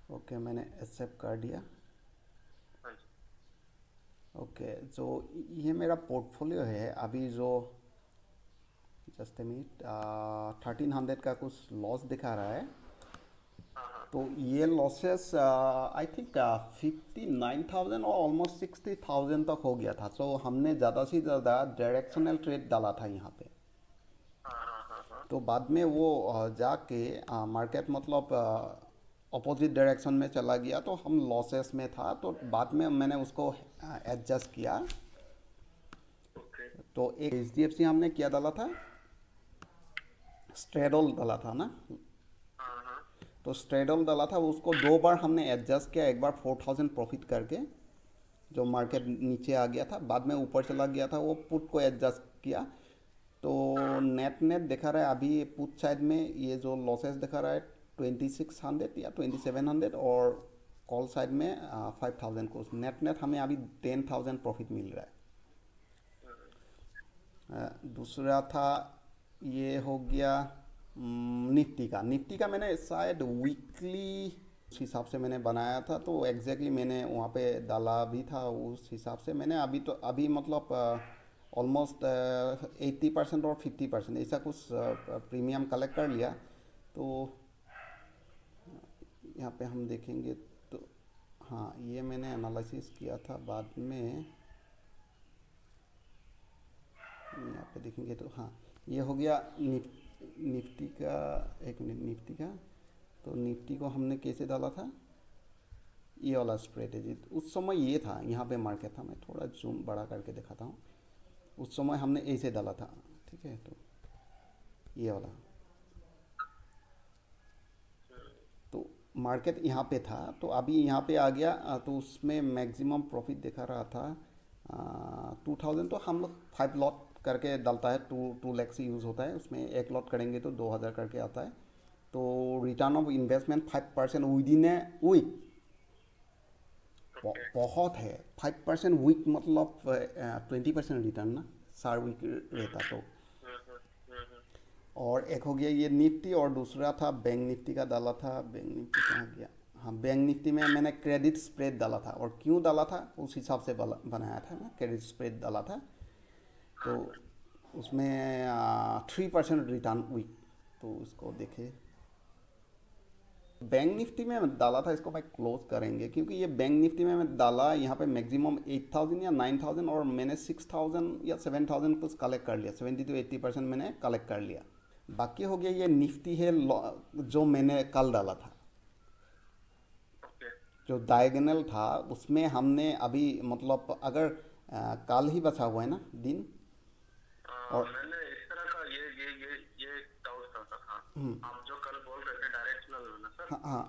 Okay, मैंने accept कर दिया। हाँ जी। ओके, जो ये मेरा पोर्टफोलियो है अभी, जो जस्ट ए मिनट 1300 का कुछ लॉस दिखा रहा है। हाँ हाँ। तो ये लॉसेस आई थिंक 59,000 और ऑलमोस्ट 60,000 तक हो गया था। तो हमने ज़्यादा से ज़्यादा डायरेक्शनल ट्रेड डाला था यहाँ पे। हाँ हाँ हाँ हाँ। तो बाद में वो जाके मार्केट मतलब अपोजिट डायरेक्शन में चला गया, तो हम लॉसेस में था। तो बाद में मैंने उसको एडजस्ट किया। ओके। तो एक HDFC हमने क्या डाला था, स्ट्रेडल डाला था ना। हाँ हाँ। तो स्ट्रेडल डाला था, उसको दो बार हमने एडजस्ट किया। एक बार 4,000 प्रॉफिट करके, जो मार्केट नीचे आ गया था, बाद में ऊपर चला गया था, वो पुट को एडजस्ट किया। तो नेट नेट दिखा रहा है अभी पुट साइड में ये जो लॉसेस दिखा रहा है 2,600 या 2,700, और कॉल साइड में 5,000 कुछ। नेट नेट हमें अभी 10,000 प्रॉफिट मिल रहा है। दूसरा था, ये हो गया निफ्टी का मैंने शायद वीकली उस हिसाब से मैंने बनाया था। तो एग्जैक्टली मैंने वहाँ पे डाला भी था उस हिसाब से। मैंने अभी तो अभी मतलब ऑलमोस्ट 80% और 50% ऐसा कुछ प्रीमियम कलेक्ट कर लिया। तो यहाँ पे हम देखेंगे तो हाँ, ये मैंने एनालिसिस किया था बाद में। यहाँ पे देखेंगे तो हाँ, ये हो गया निफ्टी का। एक मिनट, निफ्टी का। तो निफ्टी को हमने कैसे डाला था, ये वाला स्ट्रेटेजी। उस समय ये था, यहाँ पे मार्केट था। मैं थोड़ा जूम बड़ा करके दिखाता हूँ। उस समय हमने ऐसे डाला था, ठीक है। तो ये वाला, तो मार्केट यहाँ पे था, तो अभी यहाँ पे आ गया। तो उसमें मैक्सिमम प्रॉफिट दिखा रहा था 2,000। तो हम लोग 5 लॉट करके डालता है। टू लैख से यूज़ होता है उसमें। एक लॉट करेंगे तो 2,000 करके आता है। तो return of investment 5% within a week. Okay. बहुत है 5% वीक, मतलब 20% रिटर्न ना, 4 वीक रहता तो। हम्म हम्म हम्म। और एक हो गया ये निफ्टी, और दूसरा था बैंक निफ्टी का डाला था। बैंक निफ्टी कहाँ गया, हाँ, बैंक निफ्टी में मैंने क्रेडिट स्प्रेड डाला था। और क्यों डाला था उस हिसाब से बनाया था मैं। क्रेडिट स्प्रेड डाला था, तो उसमें 3% रिटर्न वीक। तो उसको देखे, बैंक निफ्टी में डाला था। इसको भाई क्लोज करेंगे, क्योंकि ये बैंक निफ्टी में मैं डाला यहाँ पे मैक्सिमम 8,000 या 9,000, और मैंने 6,000 या 7,000 कुछ कलेक्ट कर लिया। 70 to 80% मैंने कलेक्ट कर लिया। बाकी हो गया ये निफ्टी है जो मैंने कल डाला था। ओके। जो डायगोनल था उसमें हमने अभी मतलब अगर कल ही बचा हुआ है ना दिन। और मैंने इस तरह का ये डाउट था सर। हाँ। आप जो कल बोल रहे थे डायरेक्शनल ना सर। हाँ हाँ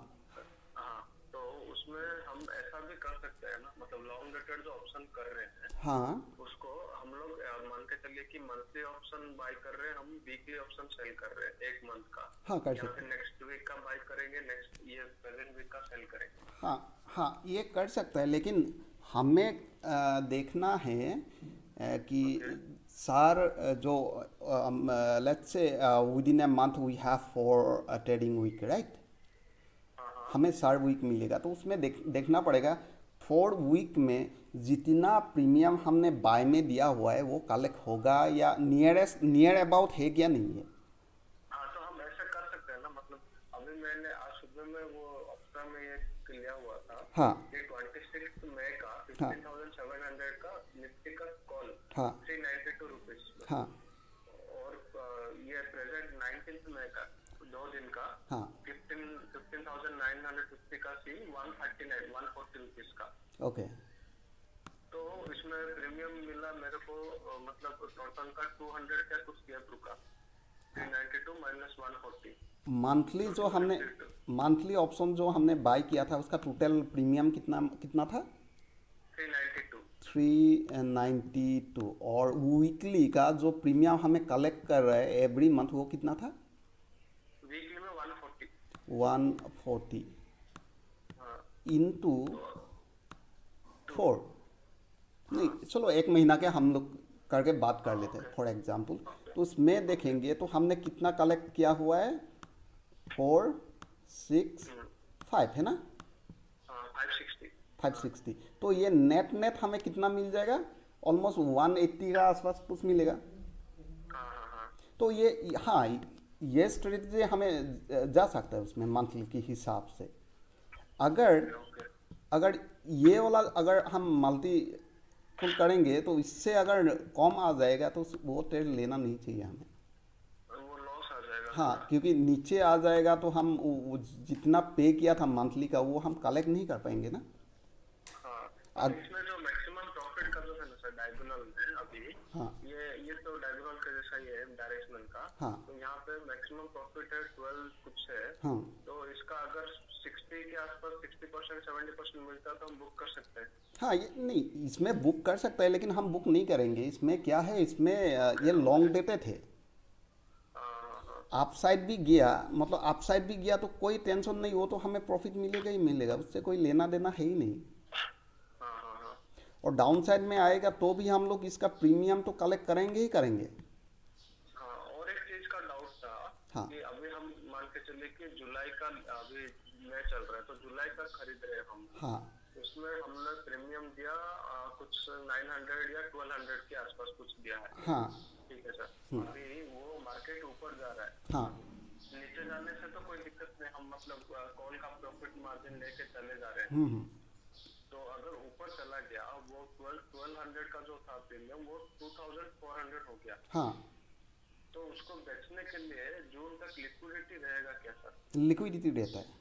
हाँ। तो उसमें हम ऐसा भी कर सकते हैं ना, मतलब लॉन्ग डेटेड जो ऑप्शन कर रहे हैं हाँ उसको हम लोग मान के चलिए कि मंथली ऑप्शन बाय कर रहे हैं, हम वीकली ऑप्शन सेल कर रहे हैं एक मंथ का, हाँ, कर या सकते फिर हैं। हाँ नेक्स्ट वीक का बाय करेंगे, नेक्स्ट ये प्रेजेंट वीक का सेल करेंगे। हाँ हाँ, ये कर सकता है, लेकिन हमें देखना है कि ओके। सर जो let's say within a month we have 4 trading week, right. हाँ हाँ। हमें 4 वीक मिलेगा, तो उसमें देखना पड़ेगा 4 वीक में जितना प्रीमियम हमने बाय में दिया हुआ है वो कलेक्ट होगा या नियर अबाउट है क्या नहीं है। हाँ, तो हम ऐसे कर सकते हैं ना, मतलब अभी मैंने आज सुबह में वो अप्सरा में ये लिया हुआ था। हाँ ये 26 मई का हाँ 15,700 का निफ्टी का कॉल हाँ 392 रुपीज। हाँ और ये प्रेजेंट 19 मई का 2 दिन का हाँ। 15,950 का सी 140 रुपीज का। ओके, तो इसमें प्रीमियम मिला मेरे को, मतलब टोटल का 200 क्या कुछ गैप रुका। 392 माइनस 140। मंथली जो हमने 252। मंथली ऑप्शन जो हमने बाय किया था उसका टोटल प्रीमियम कितना कितना था। 392। 392। और वीकली का जो प्रीमियम हमें कलेक्ट कर रहे हैं एवरी मंथ वो कितना था। वीकली में 140। 140 हाँ। इंटू तो 2। 4। नहीं, हाँ। चलो एक महीना के हम लोग करके बात कर हाँ। लेते हैं ओके। For example. ओके। तो उसमें ओके। देखेंगे तो हमने कितना कलेक्ट किया हुआ है, 4 6 5 है ना। 560। तो ये नेट नेट हमें कितना मिल जाएगा, ऑलमोस्ट 180 का आसपास कुछ मिलेगा। हाँ हाँ हाँ। तो ये, हाँ, ये स्ट्रेटजी हमें जा सकता है उसमें मंथली के हिसाब से। अगर ओके ओके। अगर ये वाला अगर हम मल्टीपल करेंगे तो इससे अगर कम आ जाएगा तो वो ट्रेड लेना नहीं चाहिए हमें। वो लॉस आ जाएगा हाँ, थोड़ा। क्योंकि नीचे आ जाएगा तो हम वो जितना पे किया था मंथली का वो हम कलेक्ट नहीं कर पाएंगे ना। हाँ। और अब इसमें जो मैक्सिमम प्रॉफिट का जो है ना सर डायगोनल में अभी, हाँ ये तो डायगोनल का जैसा ही है डायरेक्शनल का। हाँ तो यहाँ पे मैक्सिमम प्रॉफिट है 12 कुछ है। हाँ तो इसका अगर 60 के आसपास 60% 70% मिलता है तो हम बुक कर सकते हैं। हाँ, ये नहीं, इसमें बुक कर सकता है लेकिन हम बुक नहीं करेंगे। इसमें क्या है, इसमें ओके ये ओके। लॉन्ग डेटे थे। हाँ हाँ अपसाइड भी गया, मतलब अपसाइड भी गया तो कोई टेंशन नहीं, वो तो हमें प्रॉफिट मिलेगा ही मिलेगा, उससे कोई लेना देना है ही नहीं। हाँ हाँ हाँ। और डाउन साइड में आएगा तो भी हम लोग इसका प्रीमियम तो कलेक्ट करेंगे ही करेंगे। हाँ और एक चीज का डाउट था हाँ कि अभी हम मान के चले कि जुलाई का अभी मई चल रहा है तो जुलाई का खरीद रहे हैं हम। हाँ उसमें हमने प्रीमियम दिया कुछ 900 या 1200 के आसपास कुछ दिया है। हाँ ठीक है सर। अभी वो मार्केट ऊपर जा रहा है। हाँ नीचे जाने से तो कोई दिक्कत नहीं, हम मतलब कॉल का प्रॉफिट मार्जिन लेके चले जा रहे हैं। हम्म। तो अगर ऊपर चला गया वो 1200 का जो था प्रीमियम वो 2400 हो गया। हाँ, तो उसको बेचने के लिए जून तक लिक्विडिटी रहेगा क्या सर? लिक्विडिटी रहता है।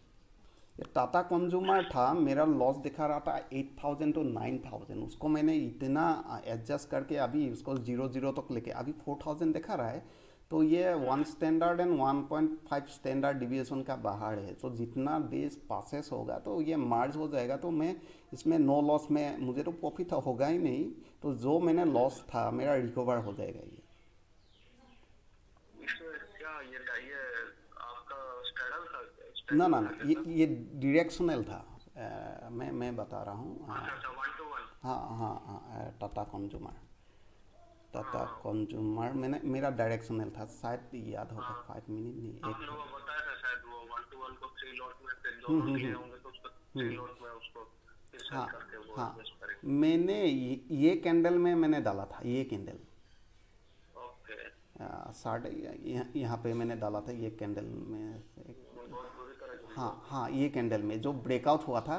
ये टाटा कंज्यूमर था, मेरा लॉस दिखा रहा था 8000 to 9000, उसको मैंने इतना एडजस्ट करके अभी उसको 0 तक लेके अभी 4000 दिखा रहा है। तो ये 1 स्टैंडर्ड एंड 1.5 स्टैंडर्ड डिविएशन का बाहर है। तो जितना डेज पासेस होगा तो ये मार्ज हो जाएगा, तो मैं इसमें नो लॉस में, मुझे तो प्रॉफिट होगा ही नहीं। तो जो मैंने लॉस था मेरा रिकवर हो जाएगा ये। इसमें क्या ये आपका स्ट्रैडल था? ना स्ट्रैडल ना ना, था क्या सर? ये डायरेक्शनल था। मैं बता रहा हूँ। अच्छा अच्छा 1 to 1। हाँ हाँ हाँ, टाटा कंज्यूमर, टाटा हाँ कंज्यूमर मैंने, मेरा डायरेक्शनल था, शायद याद होगा, हाँ। 5 मिनट नहीं, आप एक। लोगों को बताया था शायद वो 1 to 1 को 3 लॉट में फिर 2 लॉट लिए होंगे तो उसको 3 लॉट में उसको फिर सेल हाँ करके वो हाँ, इन्वेस्ट करेंगे। मैंने ये कैंडल में मैंने डाला था, ये कैंडल ओके। साढ़े यहाँ पे मैंने डाला था ये कैंडल में बहुत बुरी तरह गिरी हाँ वो। हाँ, ये कैंडल में जो ब्रेकआउट हुआ था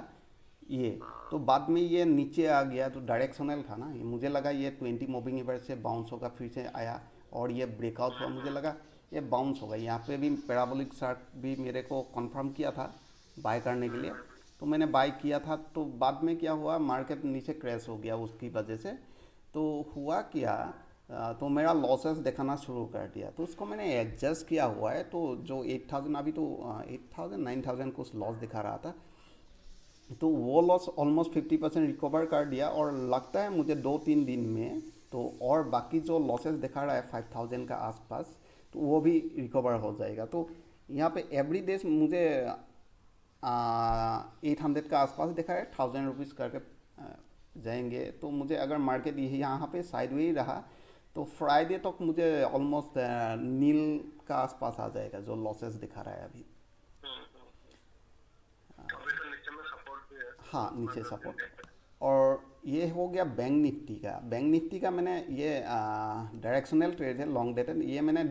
ये। तो हाँ बाद में ये नीचे आ गया, तो डायरेक्शनल था ना ये, मुझे लगा ये 20 मूविंग एवरेज से बाउंस होगा, फिर से आया और ये ब्रेकआउट हुआ, मुझे लगा ये बाउंस होगा। यहाँ पे भी पैराबोलिक चार्ट भी मेरे को कंफर्म किया था बाय करने के लिए, तो मैंने बाय किया था। तो बाद में क्या हुआ, मार्केट नीचे क्रैश हो गया उसकी वजह से। तो हुआ क्या, तो मेरा लॉसेस दिखाना शुरू कर दिया, तो उसको मैंने एडजस्ट किया हुआ है। तो जो 8000 अभी तो 8000 9000 कुछ लॉस दिखा रहा था, तो वो लॉस ऑलमोस्ट 50% रिकवर कर दिया। और लगता है मुझे 2-3 दिन में तो और बाकी जो लॉसेस दिखा रहा है 5000 का आसपास, तो वो भी रिकवर हो जाएगा। तो यहाँ पे एवरी डे मुझे 800 का आसपास दिखा है, 1000 रुपीज़ करके जाएंगे। तो मुझे अगर मार्केट यही यहाँ पे साइडवे रहा तो फ्राइडे तक मुझे ऑलमोस्ट नील का आसपास आ जाएगा जो लॉसेस दिखा रहा है अभी। अभी तो नीचे में सपोर्ट भी है। हाँ, नीचे मतलब सपोर्ट। दिन पे। और ये हो गया बैंक निफ्टी का। बैंक निफ्टी का मैंने ये डायरेक्शनल ट्रेड है, लॉन्ग डेटेड, ये मैंने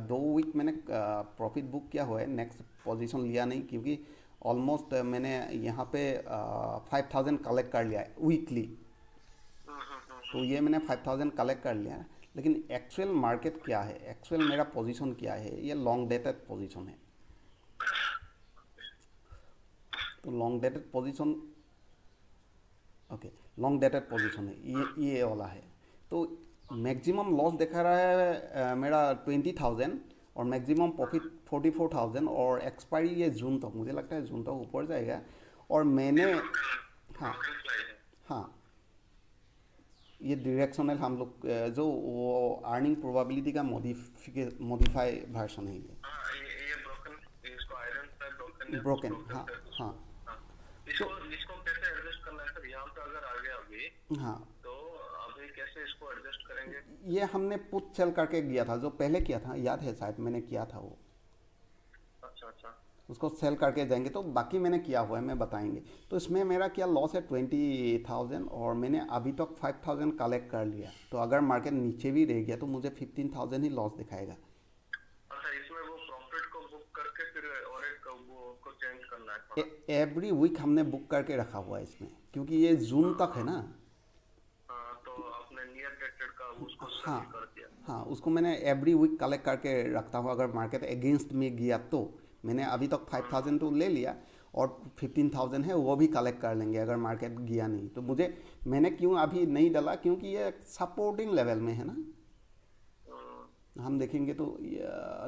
2 वीक मैंने प्रॉफिट बुक किया हुआ है, नेक्स्ट पोजीशन लिया नहीं क्योंकि ऑलमोस्ट मैंने यहाँ पे 5000 कलेक्ट कर लिया है वीकली। तो ये मैंने 5000 कलेक्ट कर लिया है, लेकिन एक्चुअल मार्केट क्या है, एक्चुअल मेरा पोजीशन क्या है, ये लॉन्ग डेटेड पोजीशन है। तो long dated position, okay, long dated position है ये वाला है। तो मैक्सिमम लॉस दिखा रहा है मेरा 20000 और मैक्सिमम प्रॉफिट 44000, और एक्सपायरी ये जून तक, मुझे लगता है जून तक ऊपर जाएगा। और मैंने, हाँ हाँ, ये डायरेक्शनल हम लोग जो वो अर्निंग प्रोबेबिलिटी का मॉडिफाई वर्जन है ये। हाँ ये ब्रोकन, इसको आयरन पे ब्रोकन है, ब्रोकन, ब्रोकन हाँ पे हाँ। हाँ। इसको कैसे एडजस्ट करना है सर? यहाँ पे अगर आ गया अभी हाँ, तो अभी कैसे इसको एडजस्ट करेंगे? ये हमने पुट सेल करके किया था, जो पहले किया था, याद है शायद मैंने किया था वो। अच्छा अच्छा। उसको सेल करके जाएंगे। तो बाकी मैंने किया हुआ है, मैं बताएंगे। तो इसमें मेरा क्या लॉस है 20,000, और मैंने अभी तक 5,000 कलेक्ट कर लिया। तो अगर मार्केट नीचे भी रह गया तो मुझे 15,000 ही लॉस दिखाएगा। अच्छा, इसमें वो प्रॉफिट को बुक करके फिर और एक वो को चेंज करना है थोड़ा। एवरी वीक हमने बुक करके रखा हुआ है इसमें, क्योंकि ये जून तक है ना। हाँ, तो आपने नियर डेटेड का उसको हाँ, सेल कर दिया। हाँ, उसको मैंने एवरी वीक कलेक्ट करके रखता हूँ। अगर मार्केट अगेंस्ट में गया तो मैंने अभी तक 5,000 तो ले लिया, और 15,000 है वो भी कलेक्ट कर लेंगे अगर मार्केट गया नहीं तो। मुझे मैंने क्यों अभी नहीं डाला, क्योंकि ये सपोर्टिंग लेवल में है ना। हम देखेंगे तो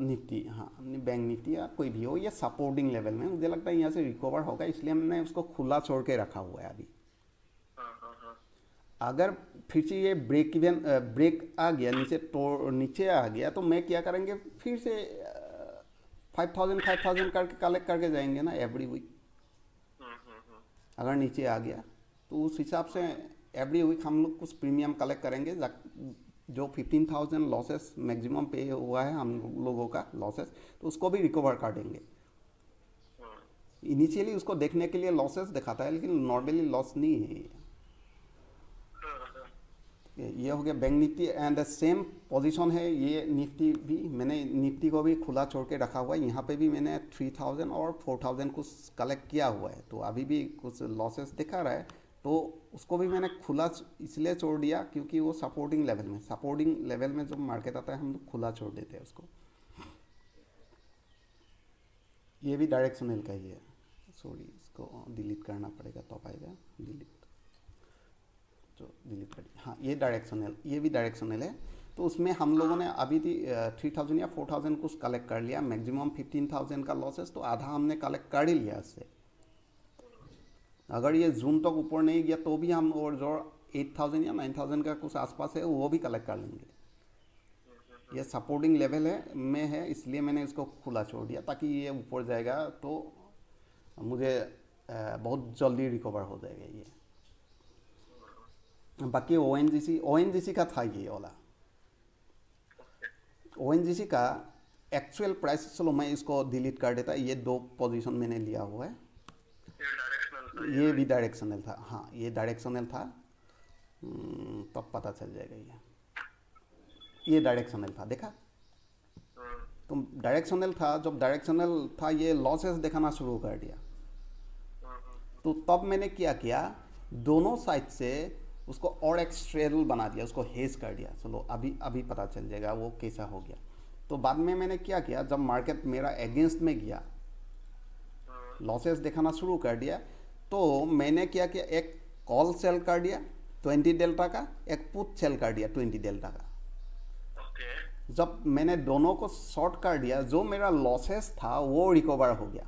निफ्टी, हाँ, बैंक निफ्टी या कोई भी हो, ये सपोर्टिंग लेवल में मुझे लगता है यहाँ से रिकवर होगा, इसलिए हमने उसको खुला छोड़ के रखा हुआ है अभी। अगर फिर से ये ब्रेक आ गया नीचे, तो नीचे आ गया तो मैं क्या करेंगे, फिर से 5,000 करके कलेक्ट करके जाएंगे ना एवरी वीक। अगर नीचे आ गया तो उस हिसाब से एवरी वीक हम लोग कुछ प्रीमियम कलेक्ट करेंगे। जो 15,000 लॉसेस मैक्सिमम पे हुआ है हम लोगों का लॉसेस, तो उसको भी रिकवर कर देंगे। इनिशियली उसको देखने के लिए लॉसेस दिखाता है, लेकिन नॉर्मली लॉस नहीं है ये हो गया bank Nifty. And same position है ये निफ्टी भी। मैंने निफ्टी को भी खुला छोड़ के रखा हुआ है। यहाँ पे भी मैंने 3,000 और 4,000 कुछ कलेक्ट किया हुआ है, तो अभी भी कुछ लॉसेस दिखा रहा है। तो उसको भी मैंने खुला इसलिए छोड़ दिया क्योंकि वो सपोर्टिंग लेवल में जब मार्केट आता है हम लोग खुला छोड़ देते हैं उसको। ये भी डायरेक्शनल का ही है, सॉरी, इसको डिलीट करना पड़ेगा तो आएगा डिलीट, तो डिलीट कर दिया। हाँ, ये भी डायरेक्शनल है। तो उसमें हम लोगों ने अभी 3,000 या 4,000 कुछ कलेक्ट कर लिया, मैक्सिमम 15,000 का लॉसेस, तो आधा हमने कलेक्ट कर ही लिया इससे। अगर ये जून तक ऊपर नहीं गया तो भी हम और जो 8,000 या 9,000 का कुछ आसपास है वो भी कलेक्ट कर लेंगे। ये सपोर्टिंग लेवल में है, इसलिए मैंने इसको खुला छोड़ दिया, ताकि ये ऊपर जाएगा तो मुझे बहुत जल्दी रिकवर हो जाएगा ये। बाकी ONGC का था ये वाला। ONGC का एक्चुअल प्राइस, चलो मैं इसको डिलीट कर देता। ये 2 पोजीशन मैंने लिया हुआ है। ये भी डायरेक्शनल था, हाँ, ये डायरेक्शनल था। तब पता चल जाएगा। ये डायरेक्शनल था, देखा तो डायरेक्शनल था। जब डायरेक्शनल था ये लॉसेस दिखाना शुरू कर दिया, तो तब मैंने क्या किया, दोनों साइड से उसको और एक स्ट्रेडल बना दिया, उसको हेज कर दिया। चलो अभी पता चल जाएगा वो कैसा हो गया। तो बाद में मैंने क्या किया, जब मार्केट मेरा अगेंस्ट में गया, लॉसेस दिखाना शुरू कर दिया, तो मैंने क्या किया, एक कॉल सेल कर दिया 20 डेल्टा का, एक पुट सेल कर दिया 20 डेल्टा का। जब मैंने दोनों को शॉर्ट कर दिया, जो मेरा लॉसेस था वो रिकवर हो गया।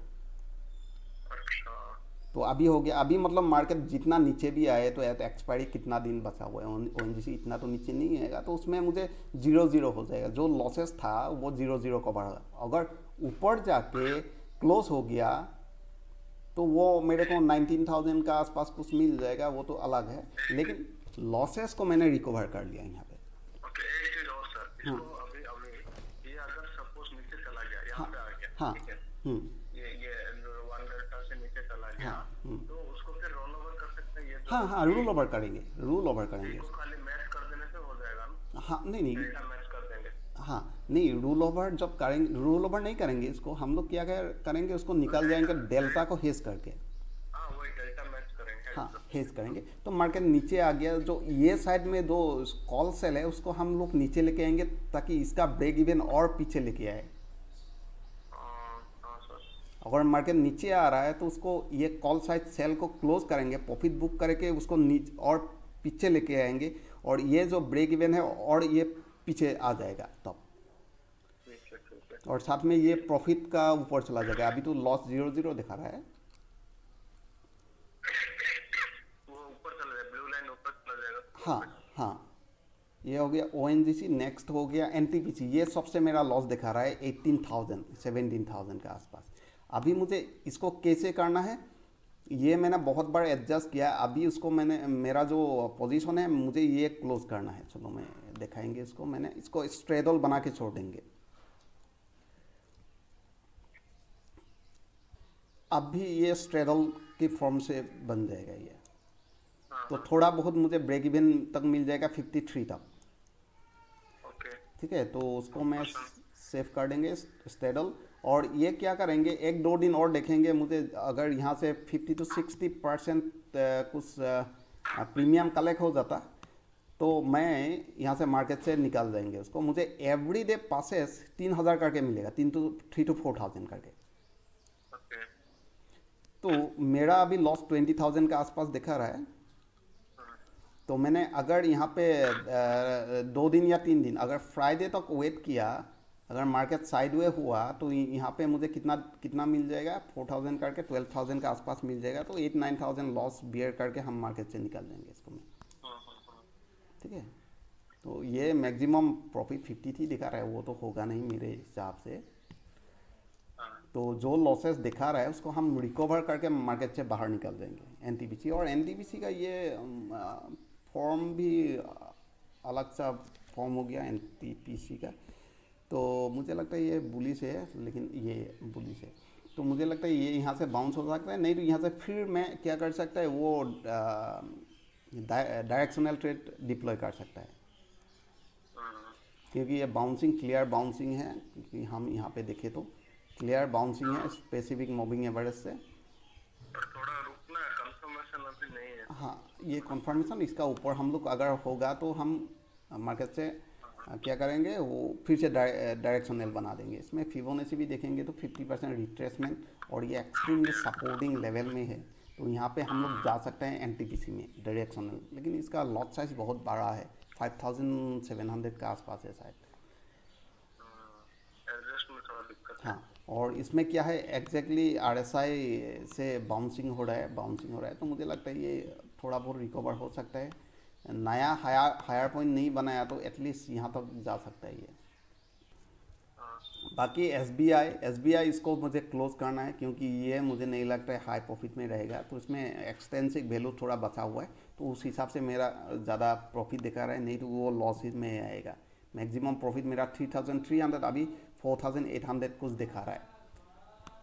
तो अभी हो गया, अभी मतलब मार्केट जितना नीचे भी आए तो एक्सपायरी कितना दिन बचा हुआ है, ONGC इतना तो नीचे नहीं आएगा, तो उसमें मुझे 0-0 हो जाएगा। जो लॉसेस था वो 0-0 कवर होगा। अगर ऊपर जाके क्लोज हो गया तो वो मेरे को 19,000 का आसपास कुछ मिल जाएगा, वो तो अलग है, लेकिन लॉसेस को मैंने रिकवर कर लिया यहाँ पे। एक चीज और सर, इसको अभी ये अगर सपोज नीचे चला गया, यहाँ पे आ गया, हाँ, ठीक है, ये 1 डेल्टा से नीचे चला गया, तो उसको फिर रोल ओवर कर सकते हैं। ये हाँ, रूल ओवर करेंगे इसको खाली मैच कर देने से हो जाएगा ना। हाँ, नहीं, डेल्टा मैच कर देंगे। हाँ, नहीं, रूल ओवर जब करेंगे, रूल ओवर नहीं करेंगे इसको हम लोग, क्या करेंगे, उसको निकल जाएंगे डेल्टा को हेज करके। हाँ, वही डेल्टा मैच करेंगे। हाँ, हेज करेंगे तो मार्केट नीचे आ गया। जो ये साइड में दो कॉल सेल है उसको हम लोग नीचे लेके आएंगे, ताकि इसका ब्रेक इवन और पीछे लेके आए। अगर मार्केट नीचे आ रहा है तो उसको ये कॉल साइड सेल को क्लोज करेंगे, प्रॉफिट बुक करके उसको नीचे और पीछे लेके आएंगे, और ये जो ब्रेक इवन है और ये पीछे आ जाएगा तब। और साथ में ये प्रॉफिट का ऊपर चला जाएगा। अभी तो लॉस 0-0 दिखा रहा है, वो ऊपर चला जाएगा, ब्लू लाइन ऊपर चला जाएगा। हाँ, ये हो गया ONGC। नेक्स्ट हो गया NTPC। ये सबसे मेरा लॉस दिखा रहा है 18,000 17,000 के आसपास। अभी मुझे इसको कैसे करना है, ये मैंने बहुत बार एडजस्ट किया। अभी उसको मेरा जो पोजीशन है मुझे ये क्लोज करना है। चलो मैं दिखाएंगे इसको। मैंने इसको स्ट्रेडल बना के छोड़ देंगे। अब भी ये स्ट्रेडल की फॉर्म से बन जाएगा ये। हाँ तो हाँ थोड़ा बहुत मुझे ब्रेक इवन तक मिल जाएगा 53 तक। ओके ठीक है, तो उसको मैं ऑप्शन सेव कर देंगे स्टेडल। और ये क्या करेंगे, एक दो दिन और देखेंगे, मुझे अगर यहाँ से 50 to 60% कुछ प्रीमियम कलेक्ट हो जाता तो मैं यहाँ से मार्केट से निकाल देंगे उसको। मुझे एवरी डे पासेस 3000 करके मिलेगा, 3 to 4,000 करके। ओके तो मेरा अभी लॉस 20,000 के आसपास दिखा रहा है। हाँ तो मैंने अगर यहाँ पे 2 दिन या 3 दिन अगर फ्राइडे तक वेट किया, अगर मार्केट साइडवे हुआ तो यहाँ पे मुझे कितना कितना मिल जाएगा, 4,000 करके 12,000 के आसपास मिल जाएगा। तो 8-9,000 लॉस बियर करके हम मार्केट से निकाल देंगे इसको में। हाँ हाँ हाँ ठीक है, तो ये मैक्सिमम प्रॉफिट 53 दिखा रहा है, वो तो होगा नहीं मेरे हिसाब से। हाँ तो जो लॉसेस दिखा रहा है उसको हम रिकवर करके मार्केट से बाहर निकल देंगे एनटीपीसी। और एनटीपीसी का ये फॉर्म भी अलग सा फॉर्म हो गया एनटीपीसी का। तो मुझे लगता है ये बुलिश है, लेकिन ये बुलिश है तो मुझे लगता है ये यहाँ से बाउंस हो सकता है। नहीं तो यहाँ से फिर मैं क्या कर सकता है, वो डायरेक्शनल ट्रेड डिप्लॉय कर सकता है, हाँ क्योंकि ये बाउंसिंग क्लियर बाउंसिंग है। क्योंकि हम यहाँ पे देखें तो क्लियर बाउंसिंग है स्पेसिफिक मूविंग एवरेज से। पर थोड़ा रुकना है, कंफर्मेशन अभी नहीं है। हाँ, ये कंफर्मेशन इसका ऊपर हम लोग अगर होगा तो हम मार्केट से क्या करेंगे, वो फिर से डायरेक्शनल बना देंगे। इसमें फिबोनाची भी देखेंगे तो 50% रिट्रेसमेंट और ये एक्सट्रीमली सपोर्टिंग लेवल में है। तो यहाँ पे हम लोग जा सकते हैं एनटीपीसी में डायरेक्शनल, लेकिन इसका लॉट साइज बहुत बड़ा है, 5,700 के आसपास है शायद। एडजस्ट में थोड़ा दिक्कत है। हाँ, और इसमें क्या है एग्जैक्टली आरएसआई से बाउंसिंग हो रहा है। तो मुझे लगता है ये थोड़ा बहुत रिकवर हो सकता है। नया हायर पॉइंट नहीं बनाया तो एटलीस्ट यहाँ तक जा सकता है ये। हाँ बाकी एसबीआई इसको मुझे क्लोज करना है, क्योंकि ये मुझे नहीं लगता है हाई प्रॉफिट में रहेगा। तो इसमें एक्सटेंसिव वैल्यू थोड़ा बचा हुआ है, तो उस हिसाब से मेरा ज़्यादा प्रॉफिट दिखा रहा है। नहीं तो वो लॉसेज में आएगा। मैक्सिमम प्रॉफिट मेरा 3,300, अभी 4,800 कुछ दिखा रहा है।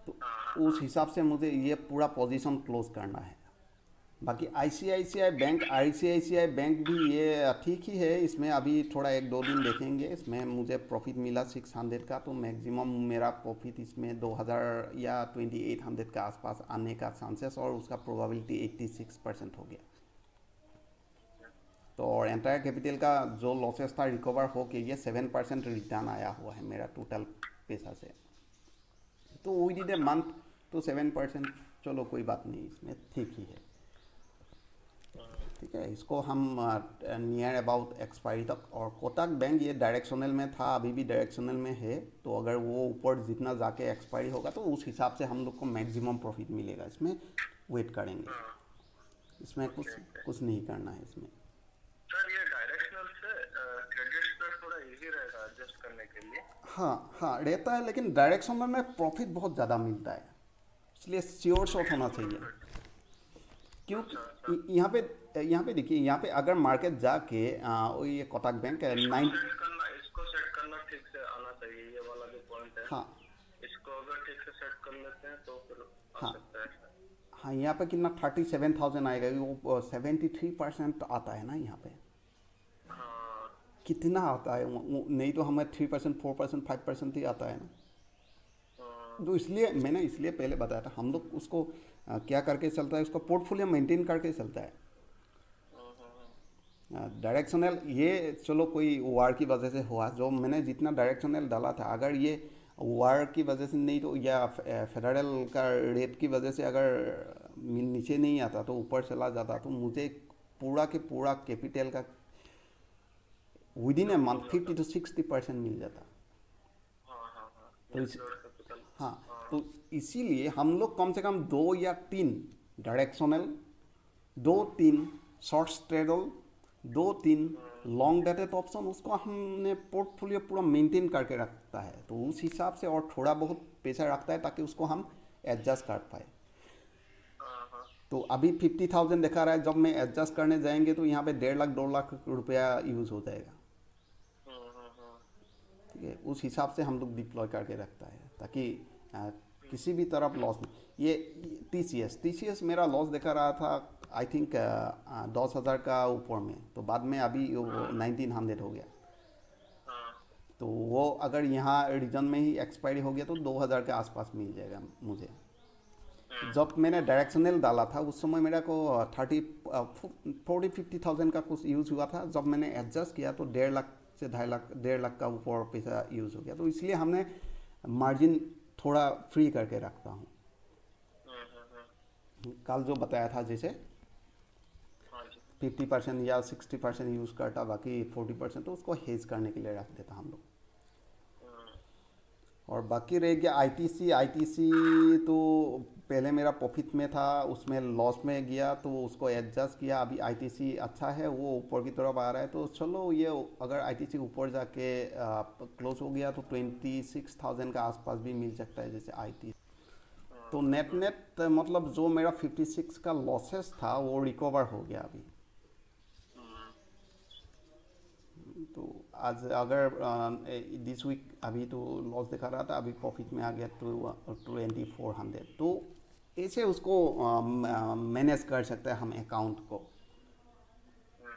तो उस हिसाब से मुझे ये पूरा पोजीशन क्लोज करना है। बाकी आईसीआईसीआई बैंक भी ये ठीक ही है। इसमें अभी थोड़ा 1-2 दिन देखेंगे। इसमें मुझे प्रॉफिट मिला 600 का, तो मैक्सिमम मेरा प्रॉफिट इसमें 2,000 या 2,800 के आसपास आने का चांसेस, और उसका प्रोबेबिलिटी 86% हो गया। तो और एंटायर कैपिटल का जो लॉसेस था रिकवर हो के ये 7% रिटर्न आया हुआ है मेरा टोटल पैसा से। तो वी डिड ए मंथ, तो 7% चलो कोई बात नहीं, इसमें ठीक ही है। ठीक है, इसको हम नियर अबाउट एक्सपायरी तक। और कोटक बैंक ये डायरेक्शनल में था, अभी भी डायरेक्शनल में है। तो अगर वो ऊपर जितना जाके एक्सपायरी होगा तो उस हिसाब से हम लोग को मैक्सिमम प्रॉफिट मिलेगा। इसमें वेट करेंगे, इसमें कुछ नहीं करना है इसमें। सर ये डायरेक्शनल से क्रेडिट स्प्रेड थोड़ा इजी रहेगा एडजस्ट करने के लिए। हाँ रहता है, लेकिन डायरेक्शनल में प्रॉफिट बहुत ज़्यादा मिलता है, इसलिए श्योर शॉट होना चाहिए। क्योंकि यहाँ पे देखिए, यहाँ पे अगर मार्केट जाके वो ये कोटक बैंक 9 इसको सेट करना ठीक से आना चाहिए, ये वाला जो पॉइंट है। हाँ इसको अगर ठीक से सेट कर लेते हैं तो फिर आ हाँ सकता है। हाँ, यहाँ पे कितना 37,000 आएगा, वो 73% आता है ना यहाँ पे। हाँ कितना आता है नहीं तो हमें 3%, 4%, 5% ही आता है ना। तो इसलिए मैंने पहले बताया था, हम लोग उसको क्या करके चलता है, उसको पोर्टफोलियो मेंटेन करके चलता है। डायरेक्शनल ये चलो कोई वार की वजह से हुआ, जो मैंने जितना डायरेक्शनल डाला था, अगर ये वार की वजह से नहीं तो या फेडरल का रेट की वजह से अगर नीचे नहीं आता तो ऊपर चला जाता, तो मुझे पूरा के पूरा कैपिटल का with in a month 50 to 60% मिल जाता। तो हाँ, तो इसीलिए हम लोग कम से कम 2 या 3 directional, 2-3 short straddle, 2-3 long dated option, उसको हमने पोर्टफोलियो पूरा मेंटेन करके रखता है। तो उस हिसाब से और थोड़ा बहुत पैसा रखता है ताकि उसको हम एडजस्ट कर पाए। तो अभी 50,000 दिखा रहा है, जब मैं एडजस्ट करने जाएंगे तो यहाँ पे 1.5 लाख 2 लाख रुपया यूज़ हो जाएगा। ठीक है, उस हिसाब से हम लोग डिप्लॉय करके रखता है ताकि किसी भी तरफ लॉस नहीं। ये टी सी एस मेरा लॉस दिखा रहा था आई थिंक 10,000 का ऊपर में, तो बाद में अभी वो 1900 हो गया। हाँ। तो वो अगर यहाँ रीजन में ही एक्सपायरी हो गया तो 2000 के आसपास मिल जाएगा मुझे। जब मैंने डायरेक्शनल डाला था उस समय मेरा को 40-50,000 का कुछ यूज़ हुआ था। जब मैंने एडजस्ट किया तो 1.5 से 1.5 लाख का ऊपर पैसा यूज़ हो गया, तो इसलिए हमने मार्जिन थोड़ा फ्री करके रखता हूँ। कल जो बताया था जैसे हाँ जी। 50% या 60% यूज़ करता, बाकी 40% तो उसको हेज करने के लिए रख देता हम लोग। और बाकी रह गया आईटीसी तो पहले मेरा प्रॉफिट में था, उसमें लॉस में गया तो उसको एडजस्ट किया। अभी आईटीसी अच्छा है, वो ऊपर की तरफ आ रहा है, तो चलो ये अगर आईटीसी ऊपर जाके क्लोज हो गया तो 26,000 का आसपास भी मिल सकता है जैसे आईटी। तो नेट मतलब जो मेरा 56 का लॉसेस था वो रिकवर हो गया अभी। तो आज अगर दिस वीक अभी तो लॉस दिखा रहा था, अभी प्रॉफिट में आ गया तो 2400। तो ऐसे उसको मैनेज कर सकते हैं हम अकाउंट को।